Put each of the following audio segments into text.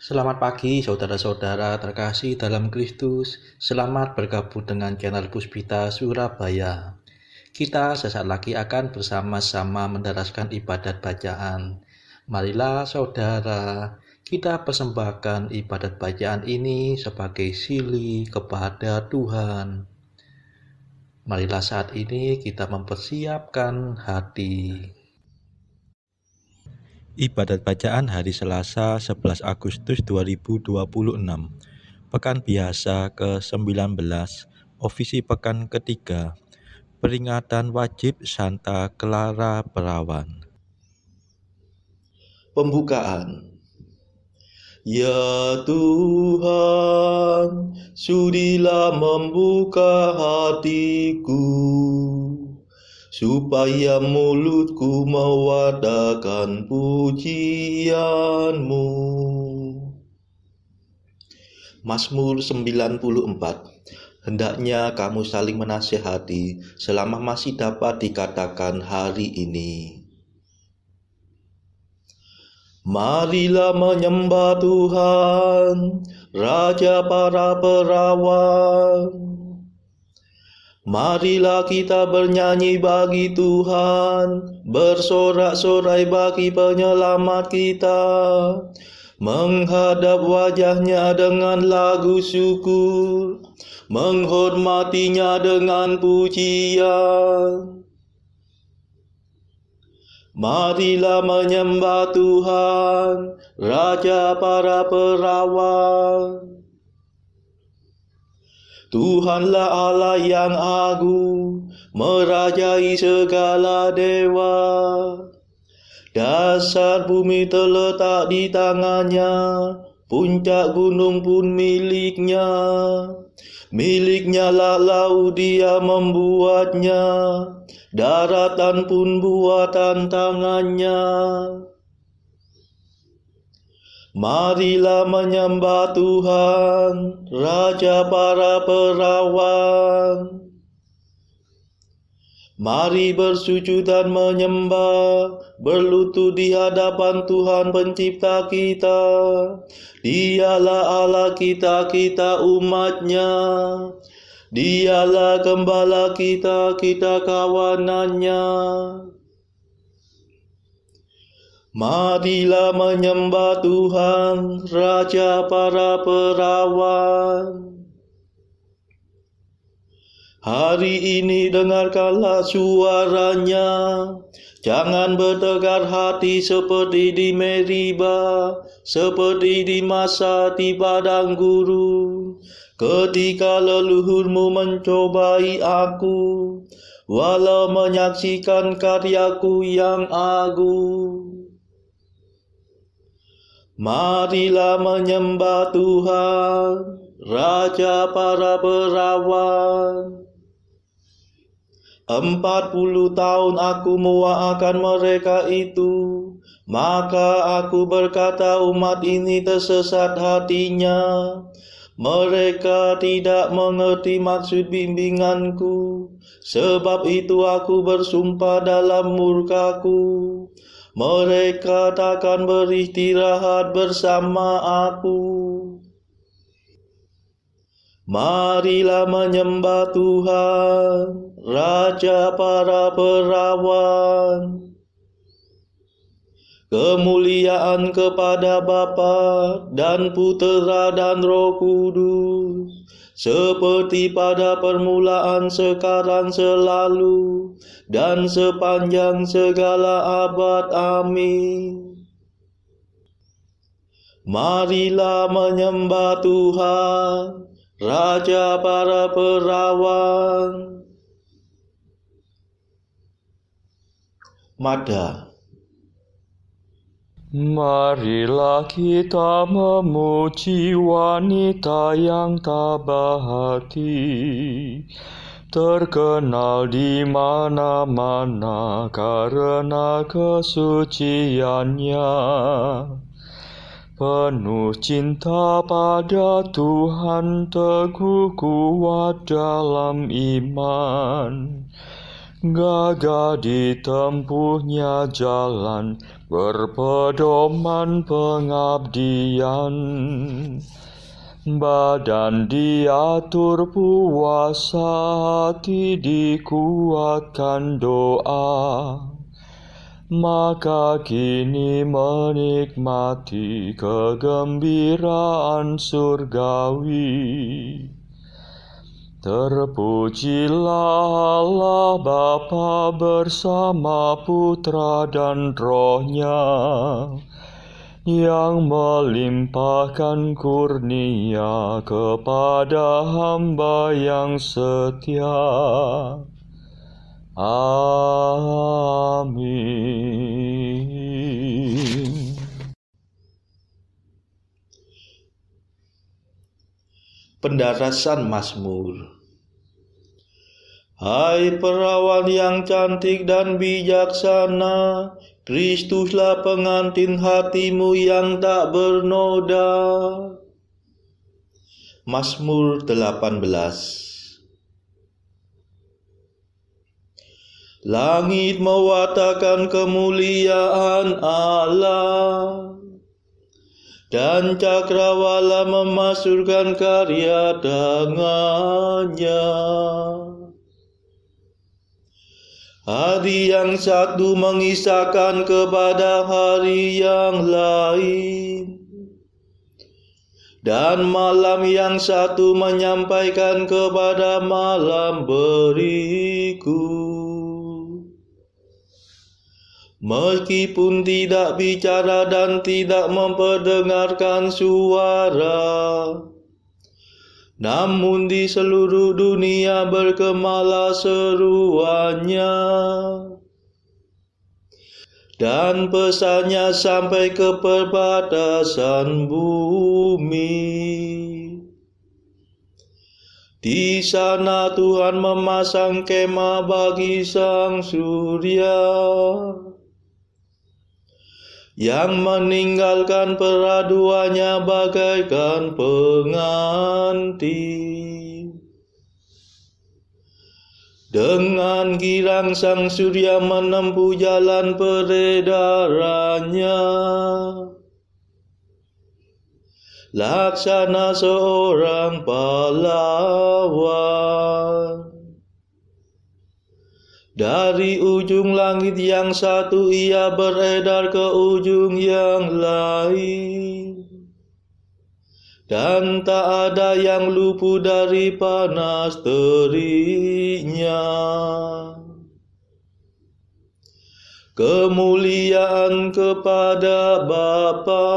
Selamat pagi saudara-saudara terkasih dalam Kristus. Selamat bergabung dengan channel Puspita Surabaya. Kita sesaat lagi akan bersama-sama mendaraskan ibadat bacaan. Marilah saudara, kita persembahkan ibadat bacaan ini sebagai sili kepada Tuhan. Marilah saat ini kita mempersiapkan hati. Ibadat bacaan hari Selasa 11 Agustus 2026. Pekan biasa ke-19, ofisi pekan ketiga, peringatan wajib Santa Clara Perawan. Pembukaan. Ya Tuhan, sudilah membuka hatiku, supaya mulutku mewartakan pujian-Mu. Mazmur 94. Hendaknya kamu saling menasihati selama masih dapat dikatakan hari ini. Marilah menyembah Tuhan, Raja para perawan. Marilah kita bernyanyi bagi Tuhan, bersorak-sorai bagi penyelamat kita, menghadap wajahnya dengan lagu syukur, menghormatinya dengan pujian. Marilah menyembah Tuhan, Raja para perawan. Tuhanlah Allah yang agung, merajai segala dewa. Dasar bumi terletak di tangannya, puncak gunung pun miliknya. Miliknya lah laut, dia membuatnya, daratan pun buatan tangannya. Marilah menyembah Tuhan, Raja para perawan. Mari bersujud dan menyembah, berlutut di hadapan Tuhan pencipta kita. Dialah Allah kita, kita umatnya. Dialah gembala kita, kita kawanannya. Marilah menyembah Tuhan, Raja para perawan. Hari ini dengarkanlah suaranya, jangan bertegar hati seperti di Meriba, seperti di masa di padang gurun, ketika leluhurmu mencobai aku, walau menyaksikan karyaku yang agung. Marilah menyembah Tuhan, Raja para perawan. 40 tahun aku mendoakan mereka itu, maka aku berkata umat ini tersesat hatinya. Mereka tidak mengerti maksud bimbinganku, sebab itu aku bersumpah dalam murkaku. Mereka takkan beristirahat bersama aku. Marilah menyembah Tuhan, Raja para perawan. Kemuliaan kepada Bapa dan Putera dan Roh Kudus, seperti pada permulaan, sekarang, selalu, dan sepanjang segala abad. Amin. Marilah menyembah Tuhan, Raja para perawan. Mada. Marilah kita memuji wanita yang tabah hati, terkenal di mana-mana karena kesuciannya. Penuh cinta pada Tuhan, teguh kuat dalam iman. Gagah ditempuhnya jalan berpedoman pengabdian. Badan diatur puasa, hati dikuatkan doa. Maka kini menikmati kegembiraan surgawi. Terpujilah Allah Bapa bersama Putra dan Roh-Nya, yang melimpahkan kurnia kepada hamba yang setia. Amin. Pendarasan Mazmur. Hai perawan yang cantik dan bijaksana, Kristuslah pengantin hatimu yang tak bernoda. Mazmur 18. Langit mewartakan kemuliaan Allah, dan cakrawala memasyurkan karya tangannya. Hari yang satu mengisahkan kepada hari yang lain, dan malam yang satu menyampaikan kepada malam berikut. Meskipun tidak bicara dan tidak memperdengarkan suara, namun di seluruh dunia bergemalah seruannya, dan pesannya sampai ke perbatasan bumi. Di sana Tuhan memasang kemah bagi sang surya, yang meninggalkan peraduannya bagaikan pengantin. Dengan girang sang surya menempuh jalan peredarannya, laksana seorang pahlawan. Dari ujung langit yang satu ia beredar ke ujung yang lain, dan tak ada yang luput dari panas teriknya. Kemuliaan kepada Bapa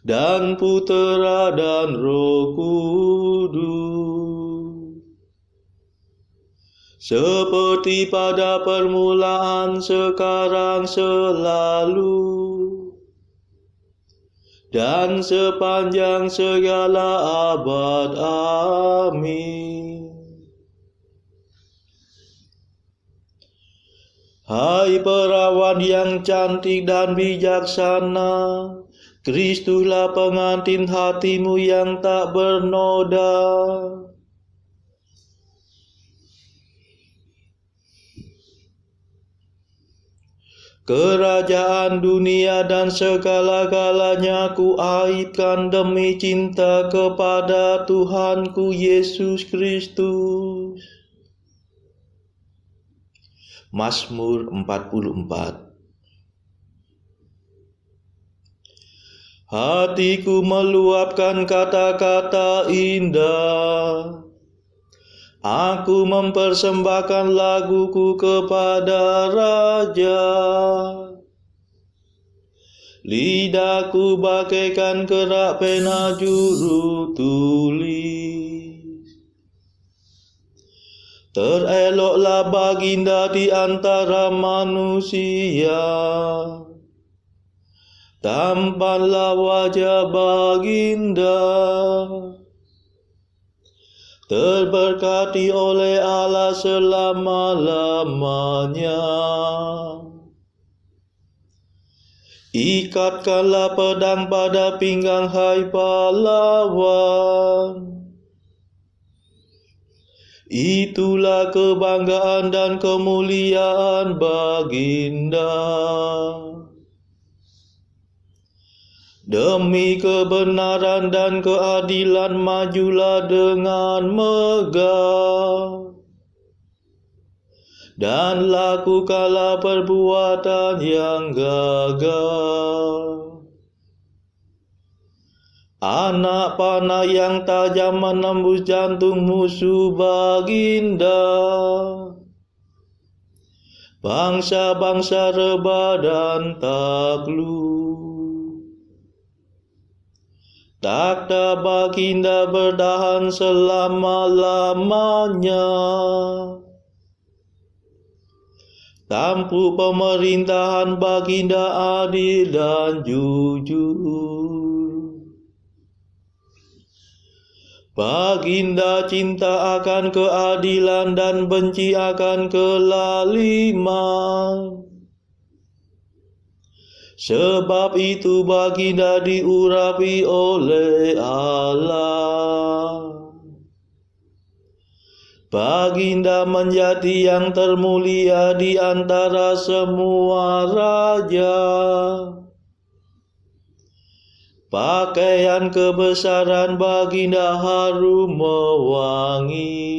dan Putera dan Roh Kudus, seperti pada permulaan, sekarang, selalu, dan sepanjang segala abad. Amin. Hai perawan yang cantik dan bijaksana, Kristuslah pengantin hatimu yang tak bernoda. Kerajaan dunia dan segala-galanya kuaibkan demi cinta kepada Tuhanku Yesus Kristus. Mazmur 44. Hatiku meluapkan kata-kata indah, aku mempersembahkan laguku kepada Raja. Lidahku bagaikan kerak pena juru tulis. Tereloklah baginda di antara manusia, tampanlah wajah baginda. Terberkati oleh Allah selama-lamanya. Ikatkanlah pedang pada pinggang, hai pahlawan. Itulah kebanggaan dan kemuliaan Baginda. Demi kebenaran dan keadilan majulah dengan megah, dan lakukanlah perbuatan yang gagah. Anak panah yang tajam menembus jantung musuh Baginda. Bangsa-bangsa rebah dan takluk. Takhta Baginda bertahan selama-lamanya. Tampuk pemerintahan Baginda adil dan jujur. Baginda cinta akan keadilan dan benci akan kelaliman. Sebab itu Baginda diurapi oleh Allah. Baginda menjadi yang termulia di antara semua raja. Pakaian kebesaran Baginda harum mewangi.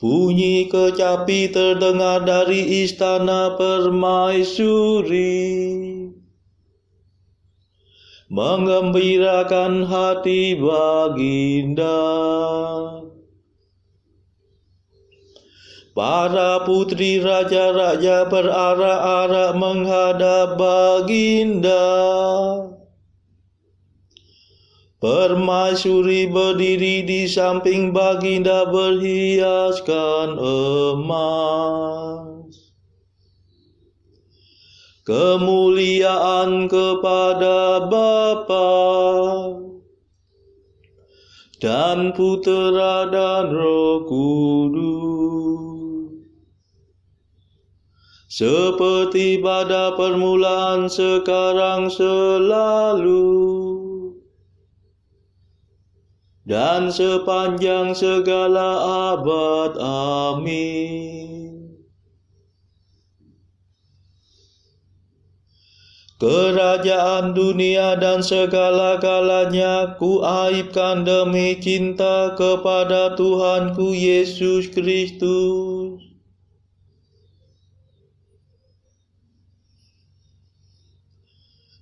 Bunyi kecapi terdengar dari istana permaisuri, menggembirakan hati Baginda. Para putri raja-raja berarak-arak menghadap Baginda. Permaisuri berdiri di samping Baginda berhiaskan emas. Kemuliaan kepada Bapa dan Putera dan Roh Kudus, seperti pada permulaan, sekarang, selalu, dan sepanjang segala abad. Amin. Kerajaan dunia dan segala-galanya kuaibkan demi cinta kepada Tuhanku Yesus Kristus.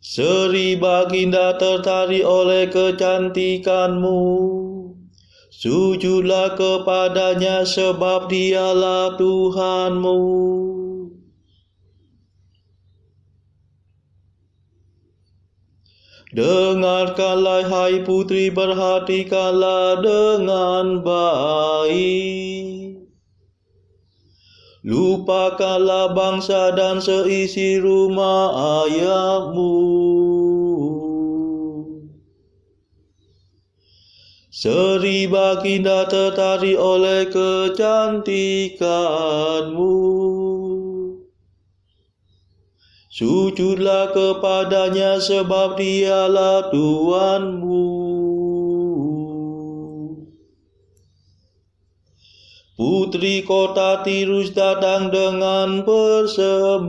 Seri Baginda tertarik oleh kecantikanmu. Sujudlah kepadanya sebab dialah Tuhanmu. Dengarkanlah hai putri, perhatikanlah dengan baik. Lupakanlah bangsa dan seisi rumah ayahmu. Seri Baginda tertarik oleh kecantikanmu. Sujudlah kepadanya sebab dialah Tuhanmu. Putri kota Tirus datang dengan persembahan.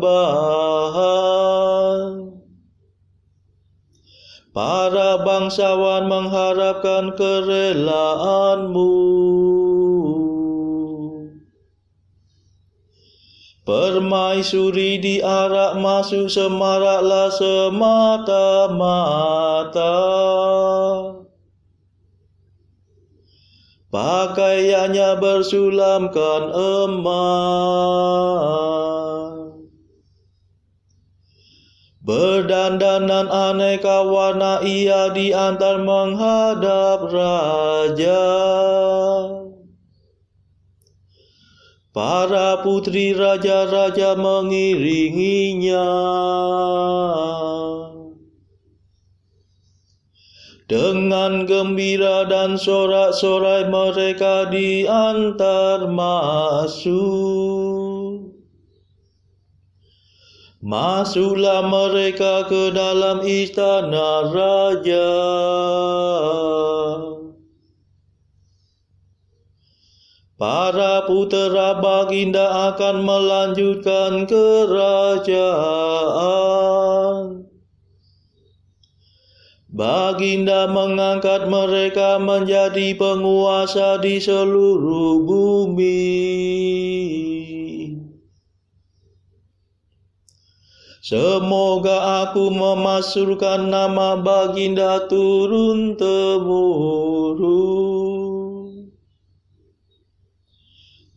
Para bangsawan mengharapkan kerelaanmu. Permaisuri diarak masuk, semaraklah semata-mata. Pakaiannya bersulamkan emas. Berdandanan aneka warna ia diantar menghadap raja. Para putri raja-raja mengiringinya. Dengan gembira dan sorak-sorai mereka diantar masuk. Masuklah mereka ke dalam istana raja. Para putera baginda akan melanjutkan kerajaan. Baginda mengangkat mereka menjadi penguasa di seluruh bumi. Semoga aku memasyurkan nama baginda turun-temurun.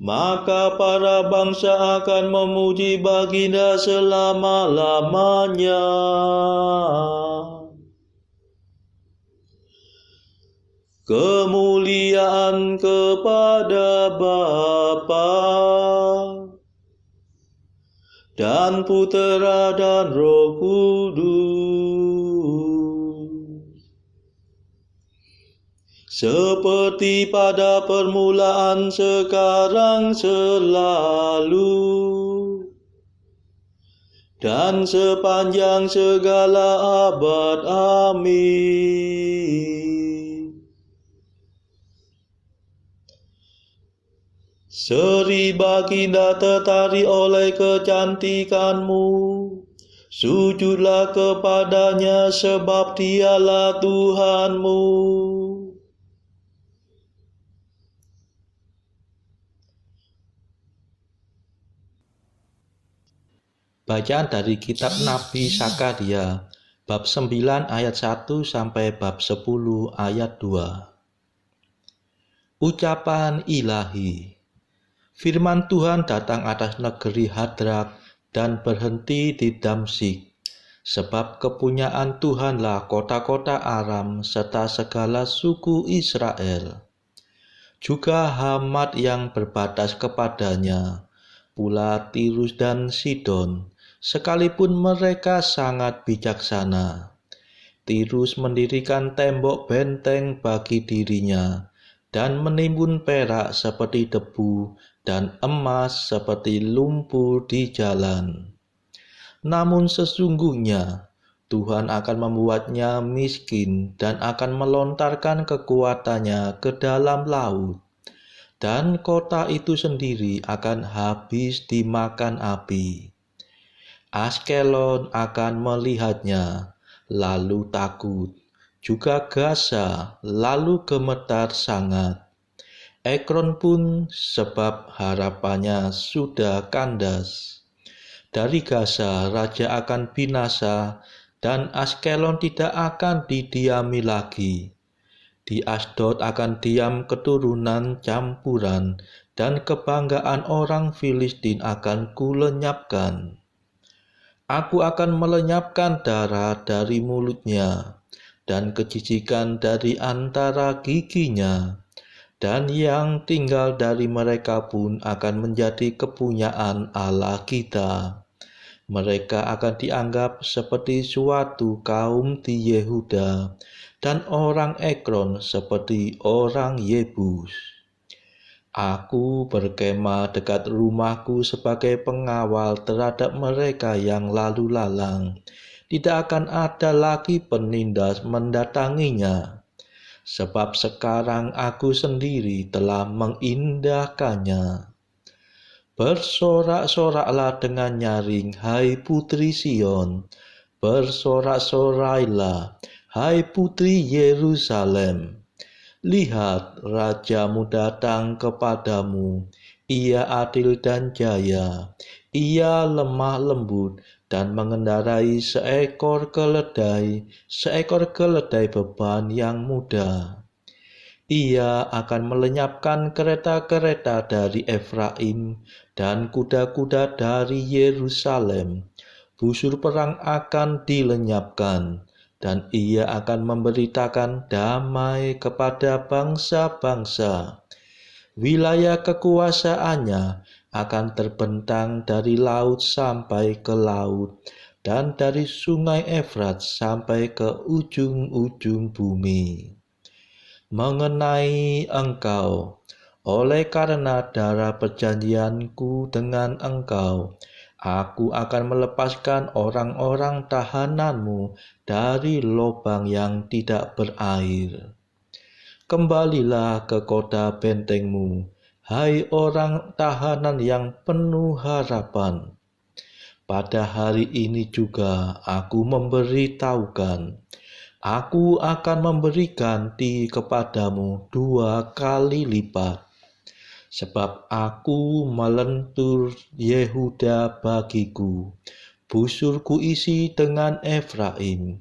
Maka para bangsa akan memuji baginda selama-lamanya. Kemuliaan kepada Bapa dan Putera dan Roh Kudus, seperti pada permulaan, sekarang, selalu, dan sepanjang segala abad. Amin. Seri baginda tertarik oleh kecantikanmu. Sujudlah kepadanya sebab dialah Tuhanmu. Bacaan dari kitab Nabi Zakaria, bab 9 ayat 1 sampai bab 10 ayat 2. Ucapan ilahi. Firman Tuhan datang atas negeri Hadrak dan berhenti di Damsyik. Sebab kepunyaan Tuhanlah kota-kota Aram serta segala suku Israel. Juga Hamat yang berbatas kepadanya, pula Tirus dan Sidon, sekalipun mereka sangat bijaksana. Tirus mendirikan tembok benteng bagi dirinya, dan menimbun perak seperti debu, dan emas seperti lumpur di jalan. Namun sesungguhnya Tuhan akan membuatnya miskin dan akan melontarkan kekuatannya ke dalam laut, dan kota itu sendiri akan habis dimakan api. Askelon akan melihatnya, lalu takut, juga Gaza, lalu gemetar sangat. Ekron pun sebab harapannya sudah kandas. Dari Gaza raja akan binasa, dan Askelon tidak akan didiami lagi. Di Asdod akan diam keturunan campuran, dan kebanggaan orang Filistin akan kulenyapkan. Aku akan melenyapkan darah dari mulutnya, dan kejijikan dari antara giginya. Dan yang tinggal dari mereka pun akan menjadi kepunyaan Allah kita. Mereka akan dianggap seperti suatu kaum di Yehuda, dan orang Ekron seperti orang Yebus. Aku berkemah dekat rumahku sebagai pengawal terhadap mereka yang lalu lalang. Tidak akan ada lagi penindas mendatanginya. Sebab sekarang aku sendiri telah mengindahkannya. Bersorak-soraklah dengan nyaring, hai putri Sion. Bersorak-sorailah, hai putri Yerusalem. Lihat, rajamu datang kepadamu. Ia adil dan jaya. Ia lemah lembut dan mengendarai seekor keledai beban yang muda. Ia akan melenyapkan kereta-kereta dari Efraim dan kuda-kuda dari Yerusalem. Busur perang akan dilenyapkan, dan ia akan memberitakan damai kepada bangsa-bangsa. Wilayah kekuasaannya akan terbentang dari laut sampai ke laut, dan dari sungai Efrat sampai ke ujung-ujung bumi. Mengenai engkau, oleh karena darah perjanjianku dengan engkau, aku akan melepaskan orang-orang tahananmu dari lubang yang tidak berair. Kembalilah ke kota bentengmu, Hai orang tahanan yang penuh harapan, pada hari ini juga aku memberitahukan, aku akan memberi ganti kepadamu 2 kali lipat. Sebab aku melentur Yehuda bagiku, busurku isi dengan Efraim,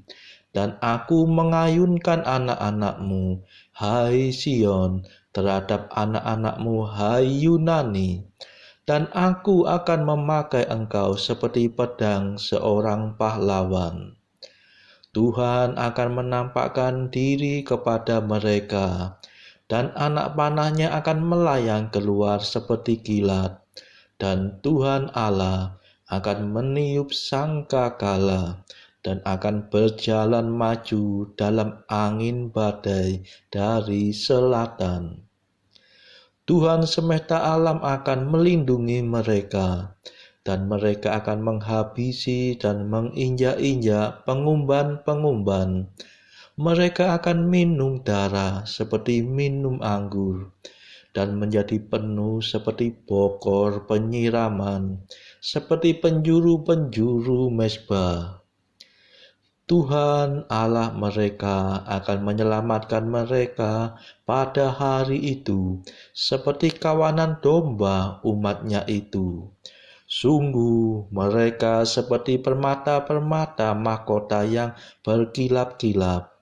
dan aku mengayunkan anak-anakmu, hai Sion, terhadap anak-anakmu, hai Yunani. Dan aku akan memakai engkau seperti pedang seorang pahlawan. Tuhan akan menampakkan diri kepada mereka, dan anak panahnya akan melayang keluar seperti kilat, dan Tuhan Allah akan meniup sangkakala dan akan berjalan maju dalam angin badai dari selatan. Tuhan semesta alam akan melindungi mereka, dan mereka akan menghabisi dan menginjak-injak pengumban-pengumban. Mereka akan minum darah seperti minum anggur, dan menjadi penuh seperti bokor penyiraman, seperti penjuru-penjuru mezbah. Tuhan Allah mereka akan menyelamatkan mereka pada hari itu, seperti kawanan domba umatnya itu. Sungguh mereka seperti permata-permata mahkota yang berkilap-kilap.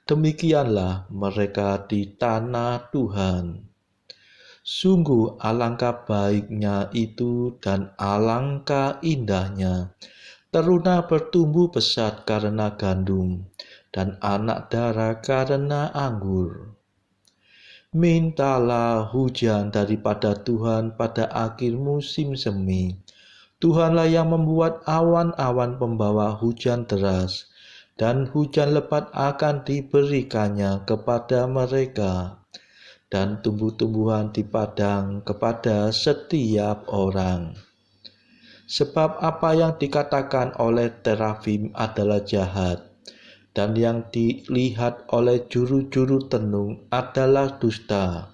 Demikianlah mereka di tanah Tuhan. Sungguh alangkah baiknya itu dan alangkah indahnya. Teruna bertumbuh pesat karena gandum, dan anak dara karena anggur. Mintalah hujan daripada Tuhan pada akhir musim semi. Tuhanlah yang membuat awan-awan pembawa hujan deras, dan hujan lebat akan diberikannya kepada mereka, dan tumbuh-tumbuhan di padang kepada setiap orang. Sebab apa yang dikatakan oleh terafim adalah jahat, dan yang dilihat oleh juru-juru tenung adalah dusta,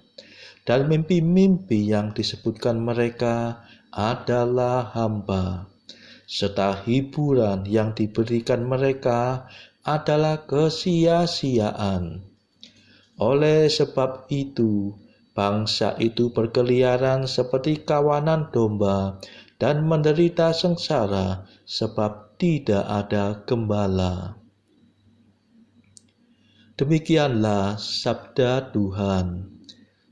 dan mimpi-mimpi yang disebutkan mereka adalah hamba, serta hiburan yang diberikan mereka adalah kesia-siaan. Oleh sebab itu, bangsa itu berkeliaran seperti kawanan domba dan menderita sengsara sebab tidak ada gembala. Demikianlah sabda Tuhan.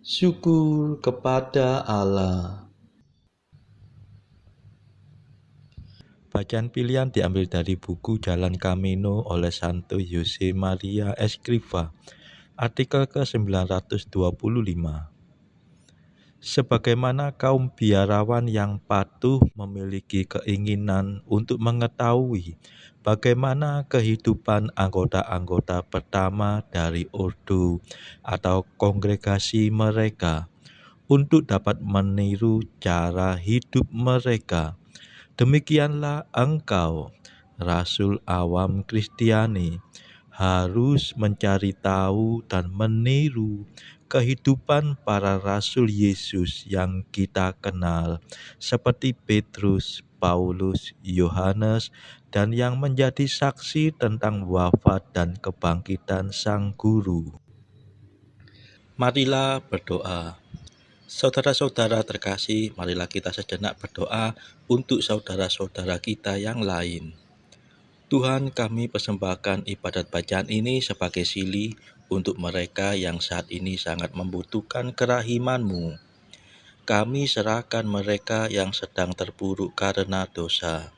Syukur kepada Allah. Bacaan pilihan diambil dari buku Jalan Camino oleh Santo Jose Maria Escrivá, artikel ke-925. Sebagaimana kaum biarawan yang patuh memiliki keinginan untuk mengetahui bagaimana kehidupan anggota-anggota pertama dari ordo atau kongregasi mereka untuk dapat meniru cara hidup mereka, demikianlah engkau, Rasul awam Kristiani, harus mencari tahu dan meniru kehidupan para Rasul Yesus yang kita kenal, seperti Petrus, Paulus, Yohanes, dan yang menjadi saksi tentang wafat dan kebangkitan Sang Guru. Marilah berdoa. Saudara-saudara terkasih, marilah kita sejenak berdoa untuk saudara-saudara kita yang lain. Tuhan, kami persembahkan ibadat bacaan ini sebagai sili untuk mereka yang saat ini sangat membutuhkan kerahiman-Mu. Kami serahkan mereka yang sedang terpuruk karena dosa.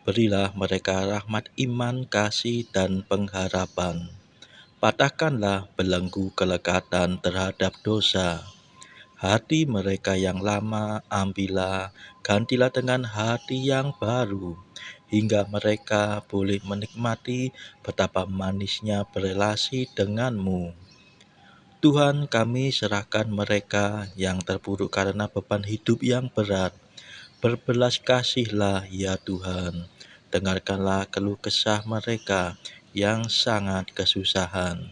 Berilah mereka rahmat iman, kasih, dan pengharapan. Patahkanlah belenggu kelekatan terhadap dosa. Hati mereka yang lama ambillah, gantilah dengan hati yang baru, hingga mereka boleh menikmati betapa manisnya berelasi denganmu. Tuhan, kami serahkan mereka yang terpuruk karena beban hidup yang berat. Berbelas kasihlah ya Tuhan, dengarkanlah keluh kesah mereka yang sangat kesusahan.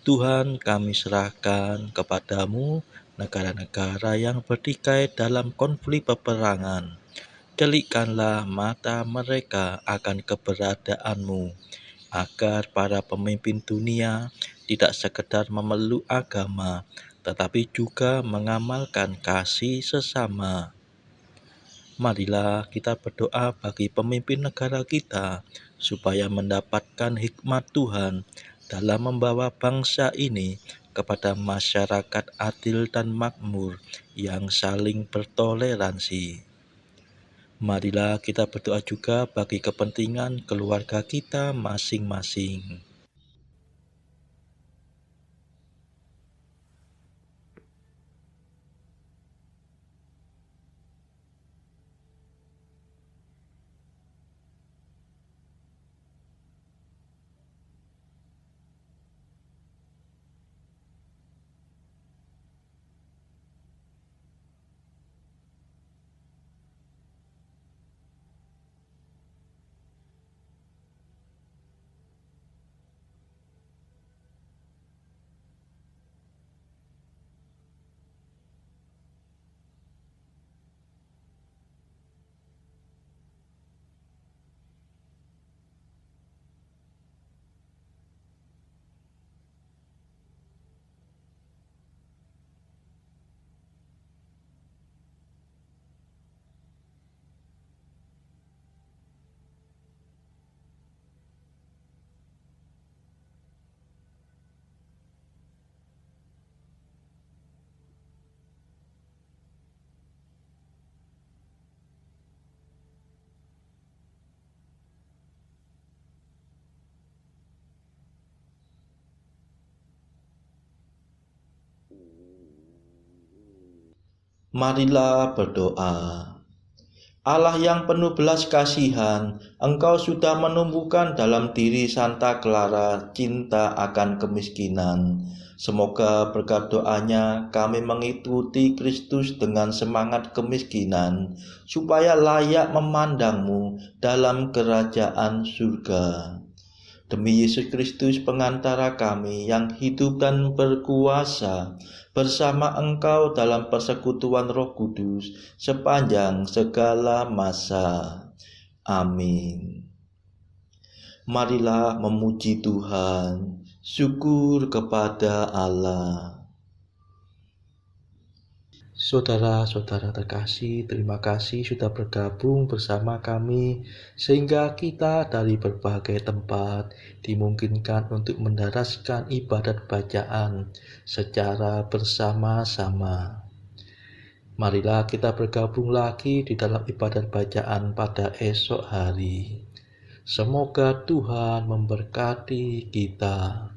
Tuhan, kami serahkan kepadamu negara-negara yang bertikai dalam konflik peperangan. Delikkanlah mata mereka akan keberadaanmu, agar para pemimpin dunia tidak sekedar memeluk agama, tetapi juga mengamalkan kasih sesama. Marilah kita berdoa bagi pemimpin negara kita, supaya mendapatkan hikmat Tuhan dalam membawa bangsa ini kepada masyarakat adil dan makmur yang saling bertoleransi. Marilah kita berdoa juga bagi kepentingan keluarga kita masing-masing. Marilah berdoa. Allah yang penuh belas kasihan, Engkau sudah menumbuhkan dalam diri Santa Clara cinta akan kemiskinan. Semoga berkat doanya kami mengikuti Kristus dengan semangat kemiskinan, supaya layak memandangmu dalam kerajaan surga. Demi Yesus Kristus pengantara kami yang hidup dan berkuasa bersama Engkau dalam persekutuan Roh Kudus sepanjang segala masa. Amin. Marilah memuji Tuhan. Syukur kepada Allah. Saudara-saudara terkasih, terima kasih sudah bergabung bersama kami sehingga kita dari berbagai tempat dimungkinkan untuk mendaraskan ibadat bacaan secara bersama-sama. Marilah kita bergabung lagi di dalam ibadat bacaan pada esok hari. Semoga Tuhan memberkati kita.